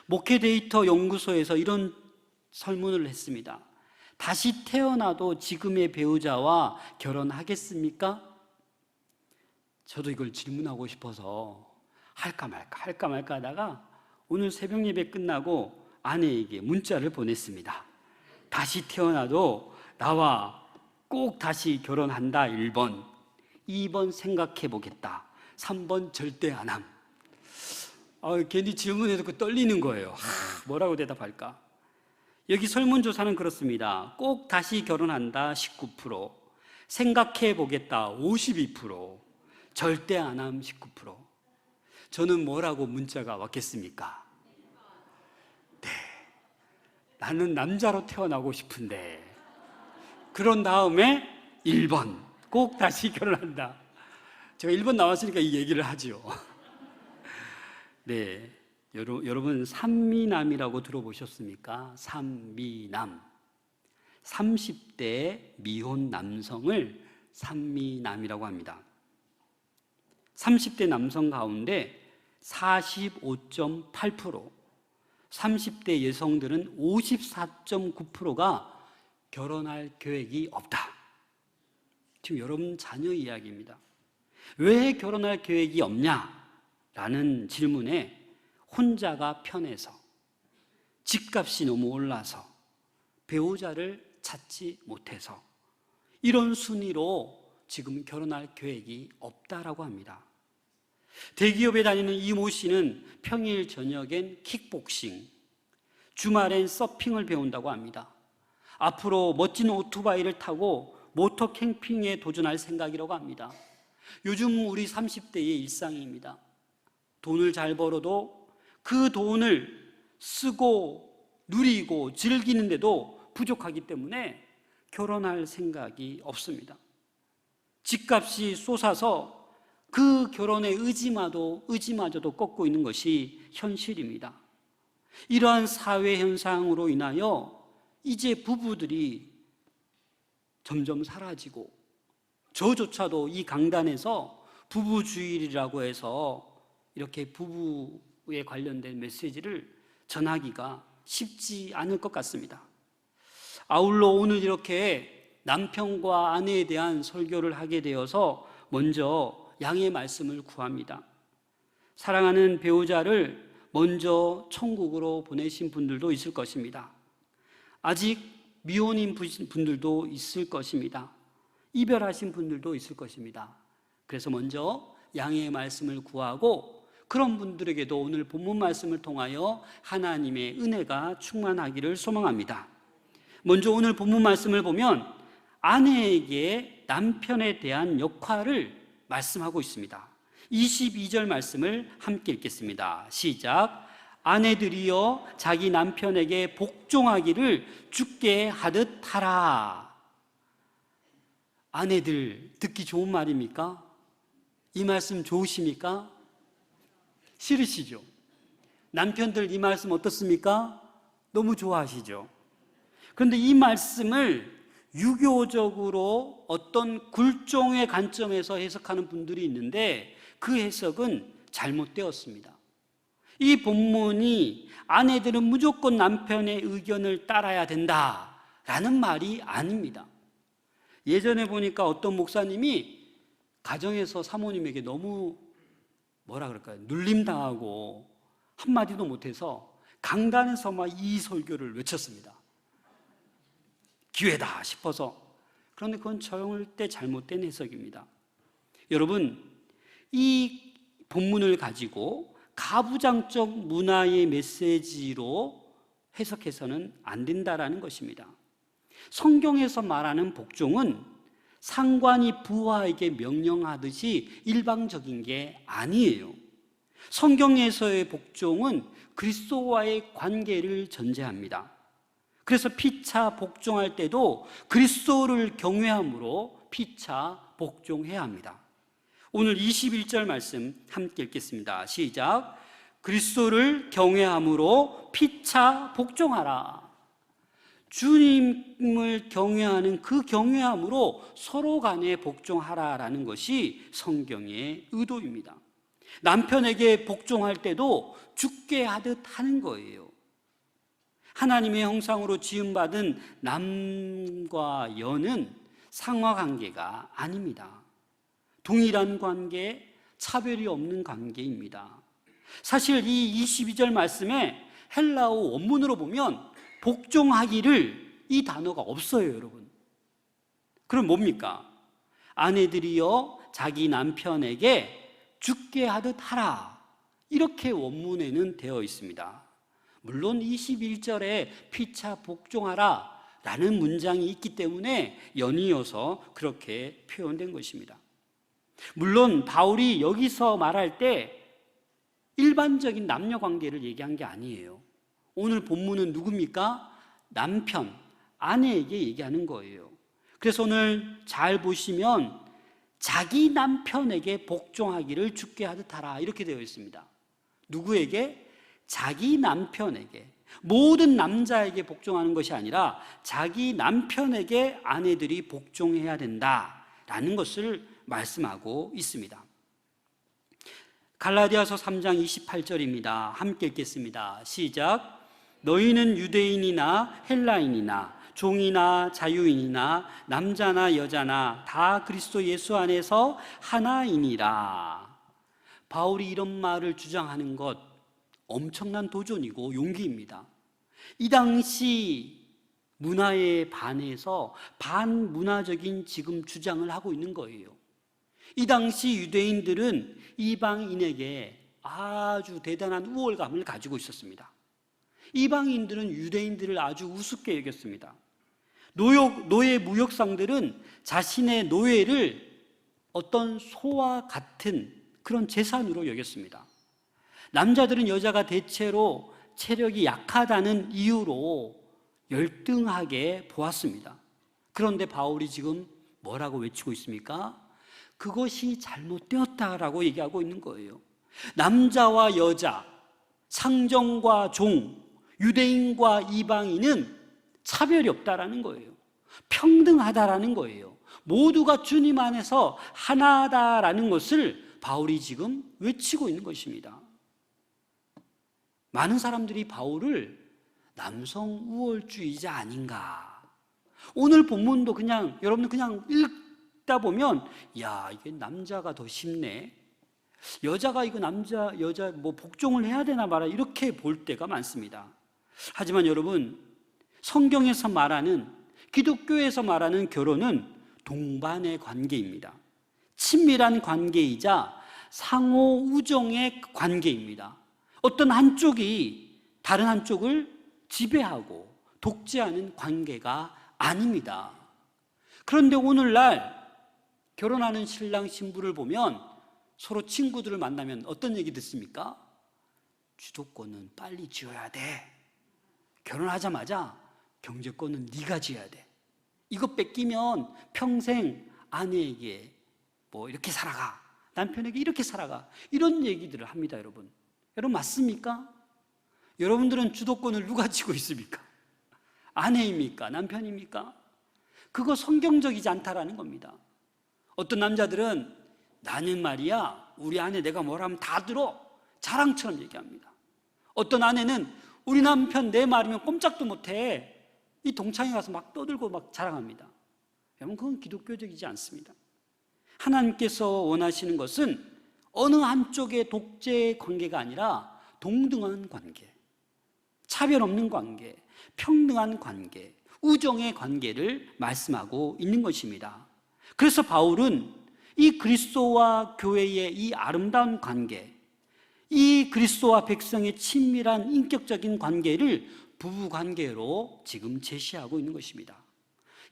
목회 데이터 연구소에서 이런 설문을 했습니다. 다시 태어나도 지금의 배우자와 결혼하겠습니까? 저도 이걸 질문하고 싶어서 할까 말까 하다가 오늘 새벽 예배 끝나고 아내에게 문자를 보냈습니다. 다시 태어나도 나와 꼭 다시 결혼한다 1번, 2번 생각해 보겠다, 3번 절대 안 함. 괜히 질문해놓고 떨리는 거예요. 뭐라고 대답할까? 여기 설문조사는 그렇습니다. 꼭 다시 결혼한다 19%, 생각해 보겠다 52%, 절대 안 함 19%. 저는 뭐라고 문자가 왔겠습니까? 네, 나는 남자로 태어나고 싶은데. 그런 다음에 1번, 꼭 다시 결혼한다. 제가 1번 나왔으니까 이 얘기를 하죠. 네, 여러분 삼미남이라고 들어보셨습니까? 삼미남. 30대 미혼 남성을 삼미남이라고 합니다. 30대 남성 가운데 45.8%, 30대 여성들은 54.9%가 결혼할 계획이 없다. 지금 여러분 자녀 이야기입니다. 왜 결혼할 계획이 없냐라는 질문에 혼자가 편해서, 집값이 너무 올라서, 배우자를 찾지 못해서, 이런 순위로 지금 결혼할 계획이 없다라고 합니다. 대기업에 다니는 이모 씨는 평일 저녁엔 킥복싱, 주말엔 서핑을 배운다고 합니다. 앞으로 멋진 오토바이를 타고 모터 캠핑에 도전할 생각이라고 합니다. 요즘 우리 30대의 일상입니다. 돈을 잘 벌어도 그 돈을 쓰고 누리고 즐기는데도 부족하기 때문에 결혼할 생각이 없습니다. 집값이 솟아서 그 결혼의 의지마저도 꺾고 있는 것이 현실입니다. 이러한 사회 현상으로 인하여 이제 부부들이 점점 사라지고, 저조차도 이 강단에서 부부주일이라고 해서 이렇게 부부에 관련된 메시지를 전하기가 쉽지 않을 것 같습니다. 아울러 오늘 이렇게 남편과 아내에 대한 설교를 하게 되어서 먼저 양해 말씀을 구합니다. 사랑하는 배우자를 먼저 천국으로 보내신 분들도 있을 것입니다. 아직 미혼인 분들도 있을 것입니다. 이별하신 분들도 있을 것입니다. 그래서 먼저 양해의 말씀을 구하고, 그런 분들에게도 오늘 본문 말씀을 통하여 하나님의 은혜가 충만하기를 소망합니다. 먼저 오늘 본문 말씀을 보면 아내에게 남편에 대한 역할을 말씀하고 있습니다. 22절 말씀을 함께 읽겠습니다. 시작. 아내들이여 자기 남편에게 복종하기를 주께 하듯 하라. 아내들, 듣기 좋은 말입니까? 이 말씀 좋으십니까? 싫으시죠? 남편들 이 말씀 어떻습니까? 너무 좋아하시죠? 그런데 이 말씀을 유교적으로 어떤 굴종의 관점에서 해석하는 분들이 있는데 그 해석은 잘못되었습니다. 이 본문이 아내들은 무조건 남편의 의견을 따라야 된다라는 말이 아닙니다. 예전에 보니까 어떤 목사님이 가정에서 사모님에게 너무 눌림당하고 한마디도 못해서 강단에서 막 이 설교를 외쳤습니다. 기회다 싶어서. 그런데 그건 절대 잘못된 해석입니다. 여러분, 이 본문을 가지고 가부장적 문화의 메시지로 해석해서는 안 된다라는 것입니다. 성경에서 말하는 복종은 상관이 부하에게 명령하듯이 일방적인 게 아니에요. 성경에서의 복종은 그리스도와의 관계를 전제합니다. 그래서 피차 복종할 때도 그리스도를 경외함으로 피차 복종해야 합니다. 오늘 21절 말씀 함께 읽겠습니다. 시작. 그리스도를 경외함으로 피차 복종하라. 주님을 경외하는 그 경외함으로 서로 간에 복종하라라는 것이 성경의 의도입니다. 남편에게 복종할 때도 죽게 하듯 하는 거예요. 하나님의 형상으로 지음받은 남과 여는 상하관계가 아닙니다. 동일한 관계, 차별이 없는 관계입니다. 사실 이 22절 말씀에 헬라어 원문으로 보면 복종하기를 이 단어가 없어요, 여러분. 그럼 뭡니까? 아내들이여 자기 남편에게 죽게 하듯 하라, 이렇게 원문에는 되어 있습니다. 물론 21절에 피차 복종하라 라는 문장이 있기 때문에 연이어서 그렇게 표현된 것입니다. 물론 바울이 여기서 말할 때 일반적인 남녀 관계를 얘기한 게 아니에요. 오늘 본문은 누굽니까? 남편, 아내에게 얘기하는 거예요. 그래서 오늘 잘 보시면 자기 남편에게 복종하기를 죽게 하듯 하라, 이렇게 되어 있습니다. 누구에게? 자기 남편에게. 모든 남자에게 복종하는 것이 아니라 자기 남편에게 아내들이 복종해야 된다라는 것을 말씀하고 있습니다. 갈라디아서 3장 28절입니다. 함께 읽겠습니다. 시작. 너희는 유대인이나 헬라인이나 종이나 자유인이나 남자나 여자나 다 그리스도 예수 안에서 하나이니라. 바울이 이런 말을 주장하는 것 엄청난 도전이고 용기입니다. 이 당시 문화에 반해서 반문화적인 지금 주장을 하고 있는 거예요. 이 당시 유대인들은 이방인에게 아주 대단한 우월감을 가지고 있었습니다. 이방인들은 유대인들을 아주 우습게 여겼습니다. 노예 무역상들은 자신의 노예를 어떤 소와 같은 그런 재산으로 여겼습니다. 남자들은 여자가 대체로 체력이 약하다는 이유로 열등하게 보았습니다. 그런데 바울이 지금 뭐라고 외치고 있습니까? 그것이 잘못되었다라고 얘기하고 있는 거예요. 남자와 여자, 상정과 종, 유대인과 이방인은 차별이 없다라는 거예요. 평등하다라는 거예요. 모두가 주님 안에서 하나다라는 것을 바울이 지금 외치고 있는 것입니다. 많은 사람들이 바울을 남성 우월주의자 아닌가. 오늘 본문도 그냥 여러분들 그냥 읽다 보면 야, 이게 남자가 더 쉽네. 여자가 이거 남자 여자 뭐 복종을 해야 되나 말아, 이렇게 볼 때가 많습니다. 하지만 여러분, 성경에서 말하는, 기독교에서 말하는 결혼은 동반의 관계입니다. 친밀한 관계이자 상호 우정의 관계입니다. 어떤 한쪽이 다른 한쪽을 지배하고 독재하는 관계가 아닙니다. 그런데 오늘날 결혼하는 신랑 신부를 보면 서로 친구들을 만나면 어떤 얘기 듣습니까? 주도권은 빨리 쥐어야 돼. 결혼하자마자 경제권은 네가 쥐어야 돼. 이거 뺏기면 평생 아내에게 뭐 이렇게 살아가, 남편에게 이렇게 살아가, 이런 얘기들을 합니다. 여러분 맞습니까? 여러분들은 주도권을 누가 쥐고 있습니까? 아내입니까? 남편입니까? 그거 성경적이지 않다라는 겁니다. 어떤 남자들은 나는 말이야 우리 아내 내가 뭐라 하면 다 들어, 자랑처럼 얘기합니다. 어떤 아내는 우리 남편 내 말이면 꼼짝도 못해, 이 동창회 가서 막 떠들고 막 자랑합니다. 여러분, 그건 기독교적이지 않습니다. 하나님께서 원하시는 것은 어느 한쪽의 독재 관계가 아니라 동등한 관계, 차별 없는 관계, 평등한 관계, 우정의 관계를 말씀하고 있는 것입니다. 그래서 바울은 이 그리스도와 교회의 이 아름다운 관계, 이 그리스도와 백성의 친밀한 인격적인 관계를 부부관계로 지금 제시하고 있는 것입니다.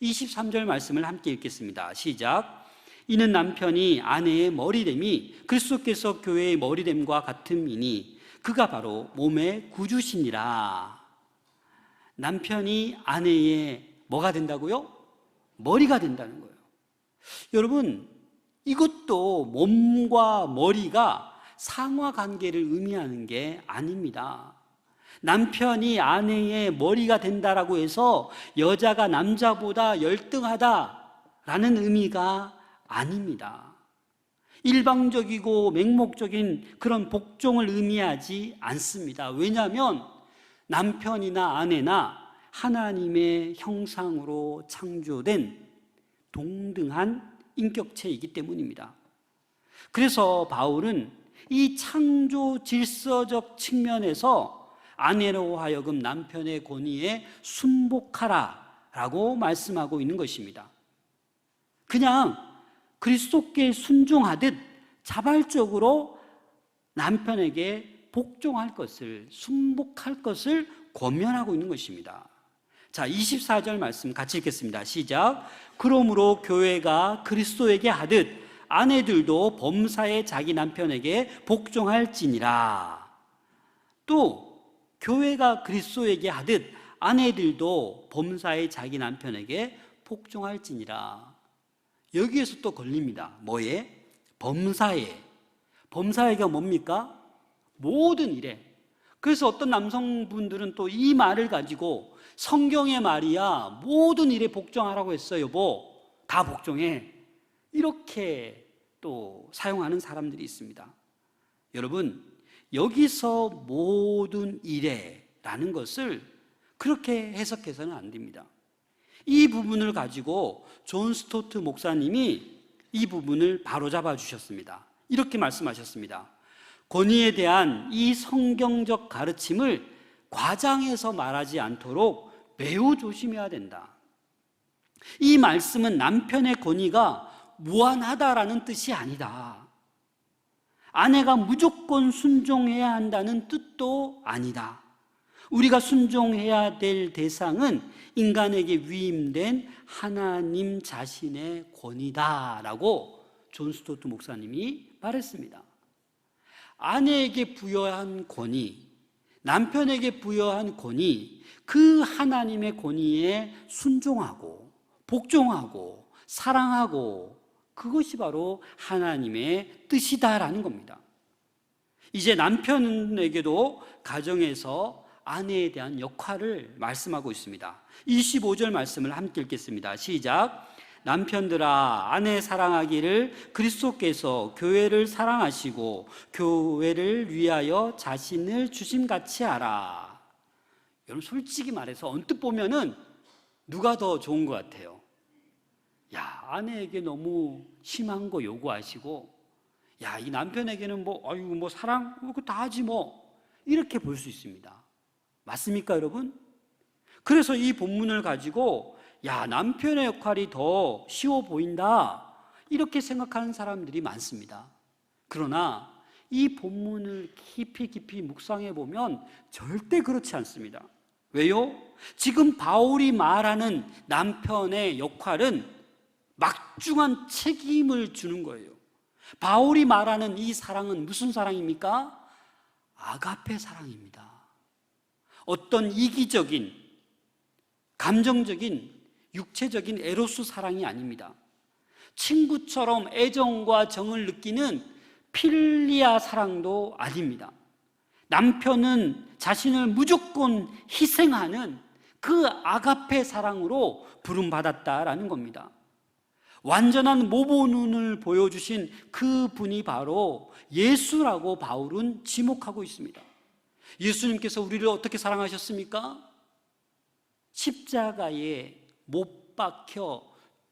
23절 말씀을 함께 읽겠습니다. 시작. 이는 남편이 아내의 머리됨이 그리스도께서 교회의 머리됨과 같음이니 그가 바로 몸의 구주시니라. 남편이 아내의 뭐가 된다고요? 머리가 된다는 거예요. 여러분, 이것도 몸과 머리가 상하관계를 의미하는 게 아닙니다. 남편이 아내의 머리가 된다라고 해서 여자가 남자보다 열등하다라는 의미가 아닙니다. 일방적이고 맹목적인 그런 복종을 의미하지 않습니다. 왜냐하면 남편이나 아내나 하나님의 형상으로 창조된 동등한 인격체이기 때문입니다. 그래서 바울은 이 창조 질서적 측면에서 아내로 하여금 남편의 권위에 순복하라 라고 말씀하고 있는 것입니다. 그냥 그리스도께 순종하듯 자발적으로 남편에게 복종할 것을, 순복할 것을 권면하고 있는 것입니다. 자, 24절 말씀 같이 읽겠습니다. 시작. 그러므로 교회가 그리스도에게 하듯 아내들도 범사에 자기 남편에게 복종할지니라. 또 교회가 그리스도에게 하듯 아내들도 범사에 자기 남편에게 복종할지니라. 여기에서 또 걸립니다. 뭐에? 범사에. 범사에가 뭡니까? 모든 일에. 그래서 어떤 남성분들은 또 이 말을 가지고 성경의 말이야, 모든 일에 복종하라고 했어 여보, 다 복종해, 이렇게 또 사용하는 사람들이 있습니다. 여러분, 여기서 모든 일에 라는 것을 그렇게 해석해서는 안 됩니다. 이 부분을 가지고 존 스토트 목사님이 이 부분을 바로잡아 주셨습니다. 이렇게 말씀하셨습니다. 권위에 대한 이 성경적 가르침을 과장해서 말하지 않도록 매우 조심해야 된다. 이 말씀은 남편의 권위가 무한하다라는 뜻이 아니다. 아내가 무조건 순종해야 한다는 뜻도 아니다. 우리가 순종해야 될 대상은 인간에게 위임된 하나님 자신의 권위다라고 존 스토트 목사님이 말했습니다. 아내에게 부여한 권위, 남편에게 부여한 권위, 그 하나님의 권위에 순종하고 복종하고 사랑하고, 그것이 바로 하나님의 뜻이다라는 겁니다. 이제 남편에게도 가정에서 아내에 대한 역할을 말씀하고 있습니다. 25절 말씀을 함께 읽겠습니다. 시작. 남편들아, 아내 사랑하기를 그리스도께서 교회를 사랑하시고 교회를 위하여 자신을 주심같이 하라. 여러분, 솔직히 말해서 언뜻 보면은 누가 더 좋은 것 같아요? 야, 아내에게 너무 심한 거 요구하시고, 야, 이 남편에게는 뭐 사랑 그거 다 하지 뭐, 이렇게 볼 수 있습니다. 맞습니까, 여러분? 그래서 이 본문을 가지고 야, 남편의 역할이 더 쉬워 보인다, 이렇게 생각하는 사람들이 많습니다. 그러나 이 본문을 깊이 묵상해 보면 절대 그렇지 않습니다. 왜요? 지금 바울이 말하는 남편의 역할은 막중한 책임을 주는 거예요. 바울이 말하는 이 사랑은 무슨 사랑입니까? 아가페 사랑입니다. 어떤 이기적인, 감정적인, 육체적인 에로스 사랑이 아닙니다. 친구처럼 애정과 정을 느끼는 필리아 사랑도 아닙니다. 남편은 자신을 무조건 희생하는 그 아가페 사랑으로 부름받았다라는 겁니다. 완전한 모본운을 보여주신 그 분이 바로 예수라고 바울은 지목하고 있습니다. 예수님께서 우리를 어떻게 사랑하셨습니까? 십자가에 못 박혀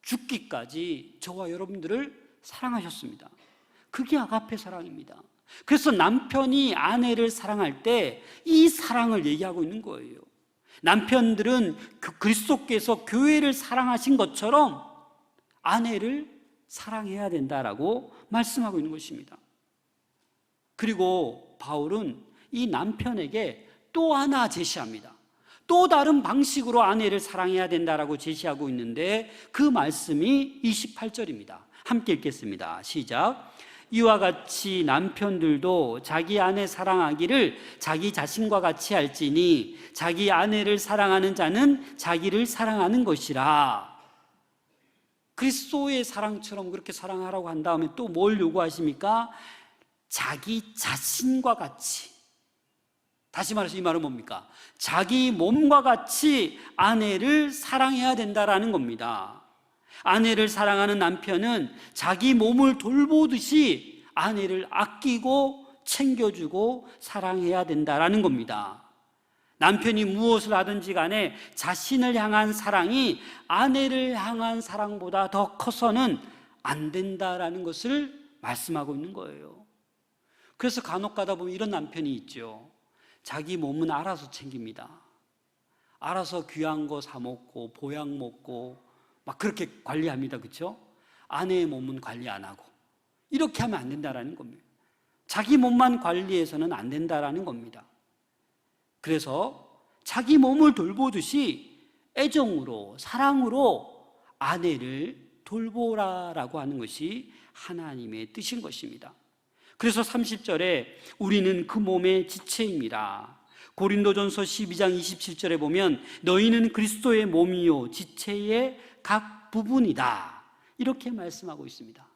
죽기까지 저와 여러분들을 사랑하셨습니다. 그게 아가페 사랑입니다. 그래서 남편이 아내를 사랑할 때 이 사랑을 얘기하고 있는 거예요. 남편들은 그리스도께서 교회를 사랑하신 것처럼 아내를 사랑해야 된다라고 말씀하고 있는 것입니다. 그리고 바울은 이 남편에게 또 하나 제시합니다. 또 다른 방식으로 아내를 사랑해야 된다라고 제시하고 있는데, 그 말씀이 28절입니다. 함께 읽겠습니다. 시작. 이와 같이 남편들도 자기 아내 사랑하기를 자기 자신과 같이 할지니 자기 아내를 사랑하는 자는 자기를 사랑하는 것이라. 그리스도의 사랑처럼 그렇게 사랑하라고 한 다음에 또 뭘 요구하십니까? 자기 자신과 같이. 다시 말해서 이 말은 뭡니까? 자기 몸과 같이 아내를 사랑해야 된다라는 겁니다. 아내를 사랑하는 남편은 자기 몸을 돌보듯이 아내를 아끼고 챙겨주고 사랑해야 된다라는 겁니다. 남편이 무엇을 하든지 간에 자신을 향한 사랑이 아내를 향한 사랑보다 더 커서는 안 된다라는 것을 말씀하고 있는 거예요. 그래서 간혹 가다 보면 이런 남편이 있죠. 자기 몸은 알아서 챙깁니다. 알아서 귀한 거 사 먹고 보약 먹고 막 그렇게 관리합니다. 그렇죠? 아내의 몸은 관리 안 하고 이렇게 하면 안 된다라는 겁니다. 자기 몸만 관리해서는 안 된다라는 겁니다. 그래서 자기 몸을 돌보듯이 애정으로 사랑으로 아내를 돌보라라고 하는 것이 하나님의 뜻인 것입니다. 그래서 30절에 우리는 그 몸의 지체입니다. 고린도전서 12장 27절에 보면 너희는 그리스도의 몸이요 지체의 각 부분이다 이렇게 말씀하고 있습니다.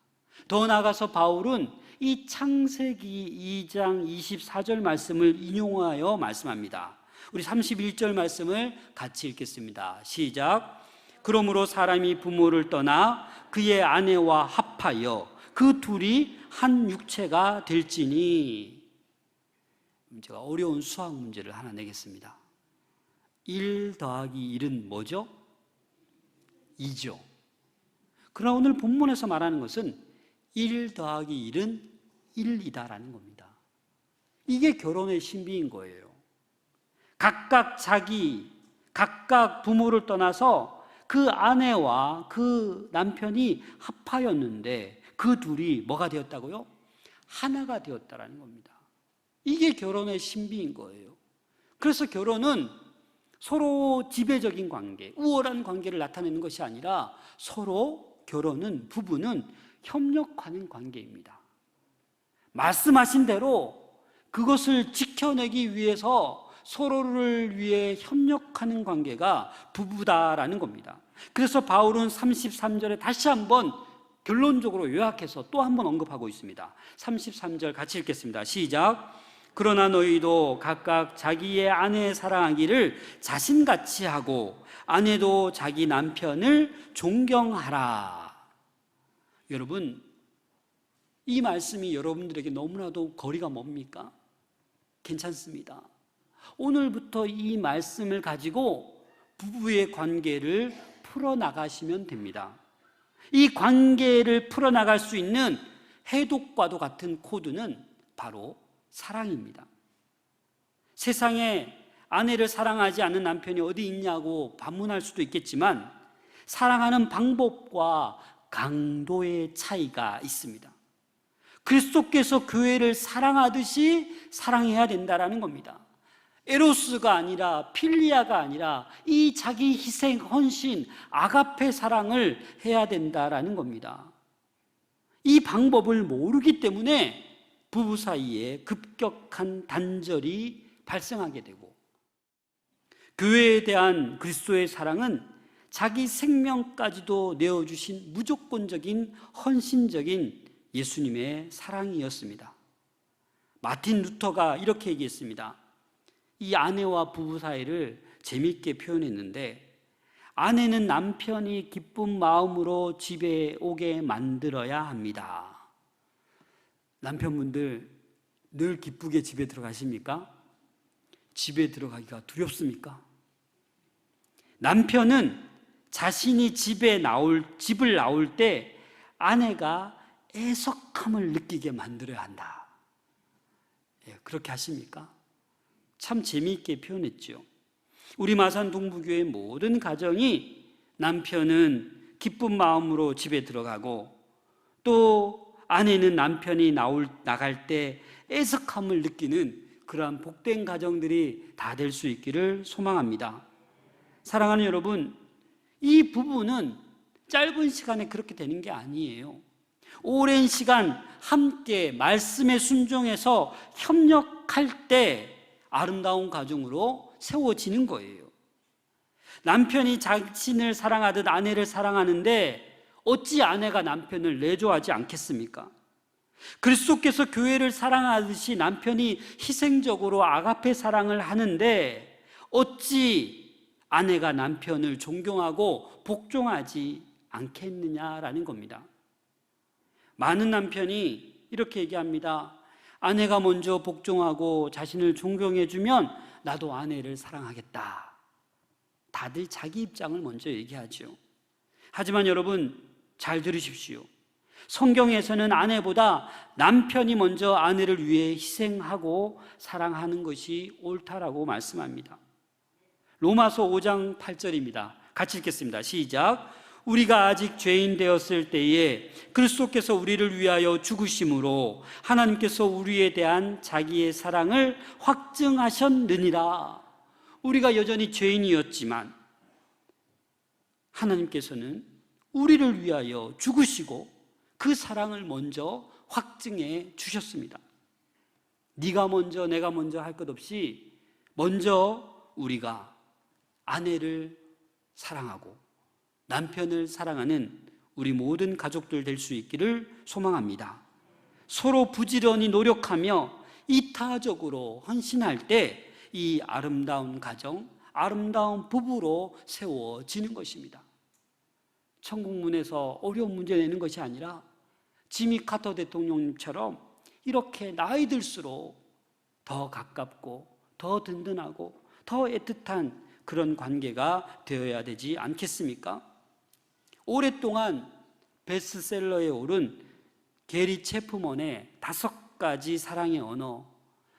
더 나아가서 바울은 이 창세기 2장 24절 말씀을 인용하여 말씀합니다. 우리 31절 말씀을 같이 읽겠습니다. 시작. 그러므로 사람이 부모를 떠나 그의 아내와 합하여 그 둘이 한 육체가 될지니. 제가 어려운 수학 문제를 하나 내겠습니다. 1 더하기 1은 뭐죠? 2죠. 그러나 오늘 본문에서 말하는 것은 1 더하기 1은 1이다라는 겁니다. 이게 결혼의 신비인 거예요. 각각 부모를 떠나서 그 아내와 그 남편이 합하였는데 그 둘이 뭐가 되었다고요? 하나가 되었다라는 겁니다. 이게 결혼의 신비인 거예요. 그래서 결혼은 서로 지배적인 관계, 우월한 관계를 나타내는 것이 아니라 서로 결혼은, 부부는 협력하는 관계입니다. 말씀하신 대로 그것을 지켜내기 위해서 서로를 위해 협력하는 관계가 부부다라는 겁니다. 그래서 바울은 33절에 다시 한번 결론적으로 요약해서 또 한번 언급하고 있습니다. 33절 같이 읽겠습니다. 시작. 그러나 너희도 각각 자기의 아내 사랑하기를 자신같이 하고 아내도 자기 남편을 존경하라. 여러분, 이 말씀이 여러분들에게 너무나도 거리가 멉니까? 괜찮습니다. 오늘부터 이 말씀을 가지고 부부의 관계를 풀어나가시면 됩니다. 이 관계를 풀어나갈 수 있는 해독과도 같은 코드는 바로 사랑입니다. 세상에 아내를 사랑하지 않는 남편이 어디 있냐고 반문할 수도 있겠지만 사랑하는 방법과 강도의 차이가 있습니다. 그리스도께서 교회를 사랑하듯이 사랑해야 된다라는 겁니다. 에로스가 아니라 필리아가 아니라 이 자기 희생, 헌신, 아가페 사랑을 해야 된다라는 겁니다. 이 방법을 모르기 때문에 부부 사이에 급격한 단절이 발생하게 되고, 교회에 대한 그리스도의 사랑은 자기 생명까지도 내어주신 무조건적인 헌신적인 예수님의 사랑이었습니다. 마틴 루터가 이렇게 얘기했습니다. 이 아내와 부부 사이를 재미있게 표현했는데, 아내는 남편이 기쁜 마음으로 집에 오게 만들어야 합니다. 남편분들 늘 기쁘게 집에 들어가십니까? 집에 들어가기가 두렵습니까? 남편은 자신이 집을 나올 때 아내가 애석함을 느끼게 만들어야 한다. 그렇게 하십니까? 참 재미있게 표현했죠. 우리 마산 동부교회 모든 가정이 남편은 기쁜 마음으로 집에 들어가고 또 아내는 남편이 나갈 때 애석함을 느끼는 그러한 복된 가정들이 다 될 수 있기를 소망합니다. 사랑하는 여러분, 이 부부는 짧은 시간에 그렇게 되는 게 아니에요. 오랜 시간 함께 말씀에 순종해서 협력할 때 아름다운 가정으로 세워지는 거예요. 남편이 자신을 사랑하듯 아내를 사랑하는데 어찌 아내가 남편을 내조하지 않겠습니까? 그리스도께서 교회를 사랑하듯이 남편이 희생적으로 아가페 사랑을 하는데 어찌 아내가 남편을 존경하고 복종하지 않겠느냐라는 겁니다. 많은 남편이 이렇게 얘기합니다. 아내가 먼저 복종하고 자신을 존경해주면 나도 아내를 사랑하겠다. 다들 자기 입장을 먼저 얘기하죠. 하지만 여러분 잘 들으십시오. 성경에서는 아내보다 남편이 먼저 아내를 위해 희생하고 사랑하는 것이 옳다라고 말씀합니다. 로마서 5장 8절입니다. 같이 읽겠습니다. 시작. 우리가 아직 죄인 되었을 때에 그리스도께서 우리를 위하여 죽으심으로 하나님께서 우리에 대한 자기의 사랑을 확증하셨느니라. 우리가 여전히 죄인이었지만 하나님께서는 우리를 위하여 죽으시고 그 사랑을 먼저 확증해 주셨습니다. 네가 먼저 내가 먼저 할 것 없이 먼저 우리가 아내를 사랑하고 남편을 사랑하는 우리 모든 가족들 될 수 있기를 소망합니다. 서로 부지런히 노력하며 이타적으로 헌신할 때 이 아름다운 가정, 아름다운 부부로 세워지는 것입니다. 천국문에서 어려운 문제 내는 것이 아니라 지미 카터 대통령님처럼 이렇게 나이 들수록 더 가깝고 더 든든하고 더 애틋한 그런 관계가 되어야 되지 않겠습니까? 오랫동안 베스트셀러에 오른 게리 체프먼의 5가지 사랑의 언어,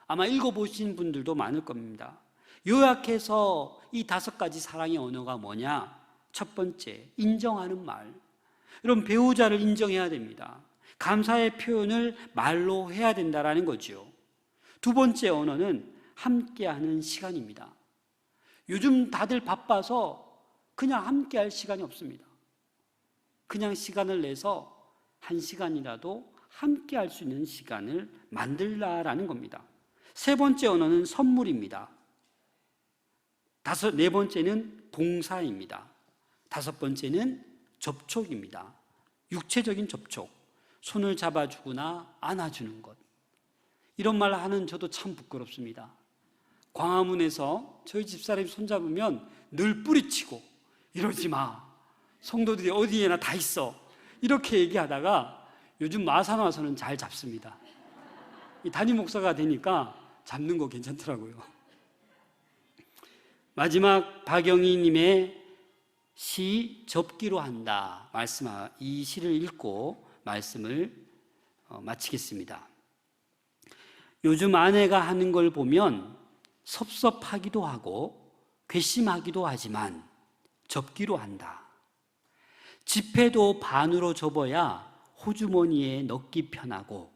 아마 읽어보신 분들도 많을 겁니다. 요약해서 이 5가지 사랑의 언어가 뭐냐? 첫 번째, 인정하는 말. 여러분, 배우자를 인정해야 됩니다. 감사의 표현을 말로 해야 된다는 거죠. 두 번째 언어는 함께하는 시간입니다. 요즘 다들 바빠서 그냥 함께할 시간이 없습니다. 그냥 시간을 내서 1시간이라도 함께할 수 있는 시간을 만들라라는 겁니다. 세 번째 언어는 선물입니다. 네 번째는 봉사입니다. 5번째는 접촉입니다. 육체적인 접촉, 손을 잡아주거나 안아주는 것. 이런 말 하는 저도 참 부끄럽습니다. 광화문에서 저희 집사람이 손잡으면 늘 뿌리치고 이러지 마, 성도들이 어디에나 다 있어, 이렇게 얘기하다가 요즘 마산 와서는 잘 잡습니다. 이 담임 목사가 되니까 잡는 거 괜찮더라고요. 마지막 박영희 님의 시 접기로 한다 이 시를 읽고 말씀을 마치겠습니다. 요즘 아내가 하는 걸 보면 섭섭하기도 하고 괘씸하기도 하지만 접기로 한다. 지폐도 반으로 접어야 호주머니에 넣기 편하고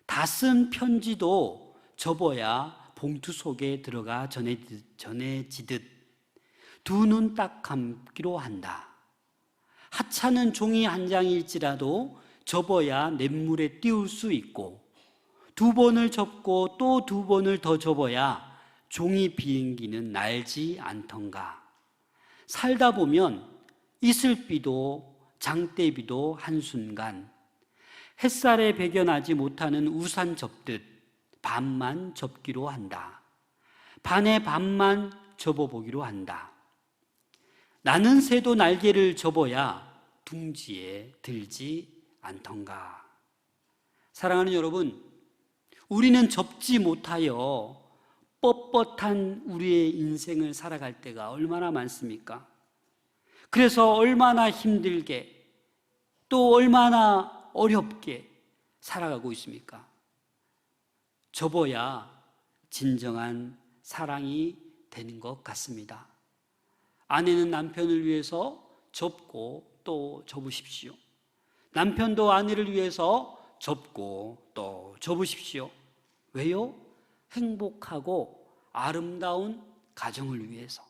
다 쓴 편지도 접어야 봉투 속에 들어가 전해지듯 두 눈 딱 감기로 한다. 하찮은 종이 한 장일지라도 접어야 냇물에 띄울 수 있고 2번을 접고 또 2번을 더 접어야 종이 비행기는 날지 않던가. 살다 보면 이슬비도 장대비도 한순간 햇살에 배겨나지 못하는 우산 접듯 반만 접기로 한다. 반의 반만 접어보기로 한다. 나는 새도 날개를 접어야 둥지에 들지 않던가. 사랑하는 여러분, 우리는 접지 못하여 뻣뻣한 우리의 인생을 살아갈 때가 얼마나 많습니까? 그래서 얼마나 힘들게 또 얼마나 어렵게 살아가고 있습니까? 접어야 진정한 사랑이 되는 것 같습니다. 아내는 남편을 위해서 접고 또 접으십시오. 남편도 아내를 위해서 접고 또 접으십시오. 왜요? 행복하고 아름다운 가정을 위해서.